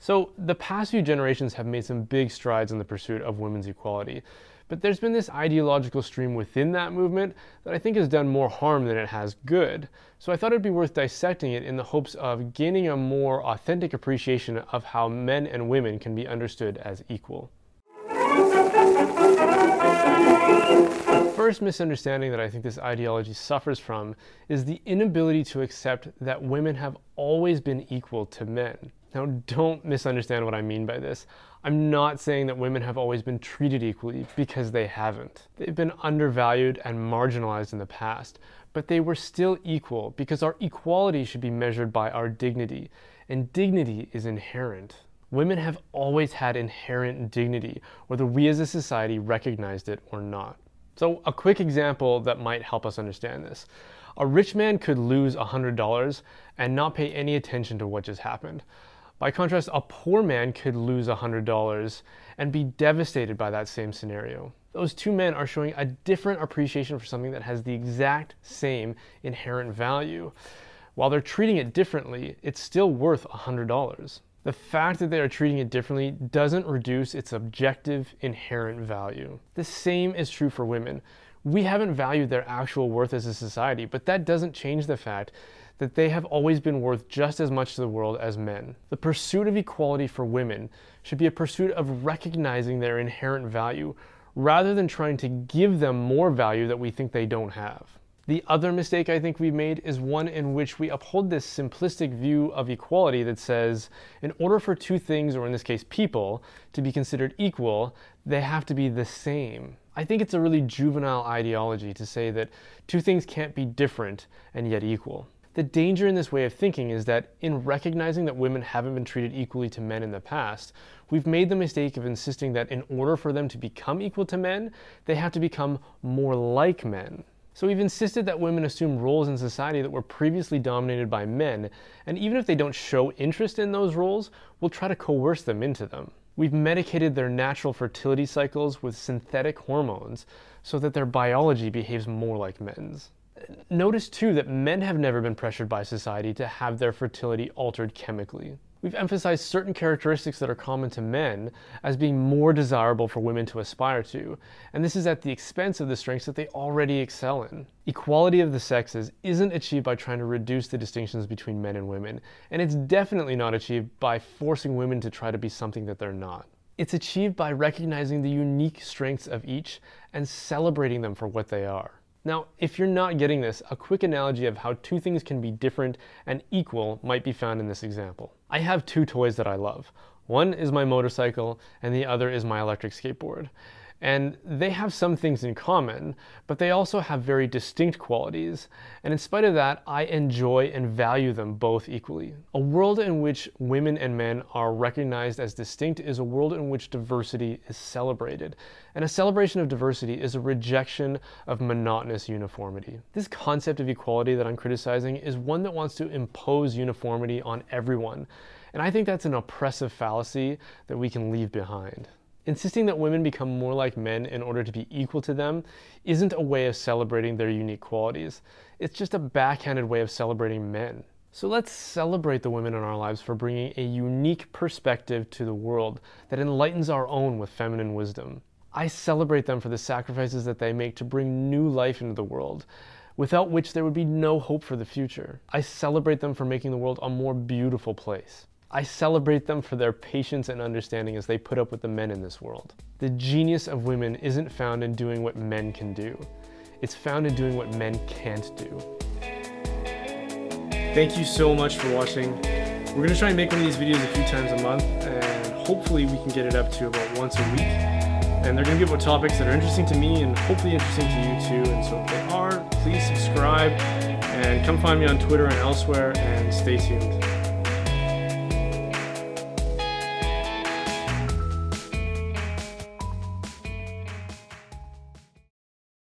So the past few generations have made some big strides in the pursuit of women's equality, but there's been this ideological stream within that movement that I think has done more harm than it has good. So I thought it'd be worth dissecting it in the hopes of gaining a more authentic appreciation of how men and women can be understood as equal. The first misunderstanding that I think this ideology suffers from is the inability to accept that women have always been equal to men. Now, don't misunderstand what I mean by this. I'm not saying that women have always been treated equally, because they haven't. They've been undervalued and marginalized in the past, but they were still equal because our equality should be measured by our dignity, and dignity is inherent. Women have always had inherent dignity, whether we as a society recognized it or not. So a quick example that might help us understand this. A rich man could lose $100 and not pay any attention to what just happened. By contrast, a poor man could lose $100 and be devastated by that same scenario. Those two men are showing a different appreciation for something that has the exact same inherent value. While they're treating it differently, it's still worth $100. The fact that they are treating it differently doesn't reduce its objective inherent value. The same is true for women. We haven't valued their actual worth as a society, but that doesn't change the fact that they have always been worth just as much to the world as men. The pursuit of equality for women should be a pursuit of recognizing their inherent value, rather than trying to give them more value that we think they don't have. The other mistake I think we've made is one in which we uphold this simplistic view of equality that says, in order for two things, or in this case people, to be considered equal, they have to be the same. I think it's a really juvenile ideology to say that two things can't be different and yet equal. The danger in this way of thinking is that in recognizing that women haven't been treated equally to men in the past, we've made the mistake of insisting that in order for them to become equal to men, they have to become more like men. So we've insisted that women assume roles in society that were previously dominated by men, and even if they don't show interest in those roles, we'll try to coerce them into them. We've medicated their natural fertility cycles with synthetic hormones so that their biology behaves more like men's. Notice too that men have never been pressured by society to have their fertility altered chemically. We've emphasized certain characteristics that are common to men as being more desirable for women to aspire to, and this is at the expense of the strengths that they already excel in. Equality of the sexes isn't achieved by trying to reduce the distinctions between men and women, and it's definitely not achieved by forcing women to try to be something that they're not. It's achieved by recognizing the unique strengths of each and celebrating them for what they are. Now, if you're not getting this, a quick analogy of how two things can be different and equal might be found in this example. I have two toys that I love. One is my motorcycle, and the other is my electric skateboard. And they have some things in common, but they also have very distinct qualities. And in spite of that, I enjoy and value them both equally. A world in which women and men are recognized as distinct is a world in which diversity is celebrated. And a celebration of diversity is a rejection of monotonous uniformity. This concept of equality that I'm criticizing is one that wants to impose uniformity on everyone. And I think that's an oppressive fallacy that we can leave behind. Insisting that women become more like men in order to be equal to them isn't a way of celebrating their unique qualities. It's just a backhanded way of celebrating men. So let's celebrate the women in our lives for bringing a unique perspective to the world that enlightens our own with feminine wisdom. I celebrate them for the sacrifices that they make to bring new life into the world, without which there would be no hope for the future. I celebrate them for making the world a more beautiful place. I celebrate them for their patience and understanding as they put up with the men in this world. The genius of women isn't found in doing what men can do. It's found in doing what men can't do. Thank you so much for watching. We're going to try and make one of these videos a few times a month, and hopefully we can get it up to about once a week. And they're going to be about topics that are interesting to me and hopefully interesting to you too. And so if they are, please subscribe and come find me on Twitter and elsewhere, and stay tuned.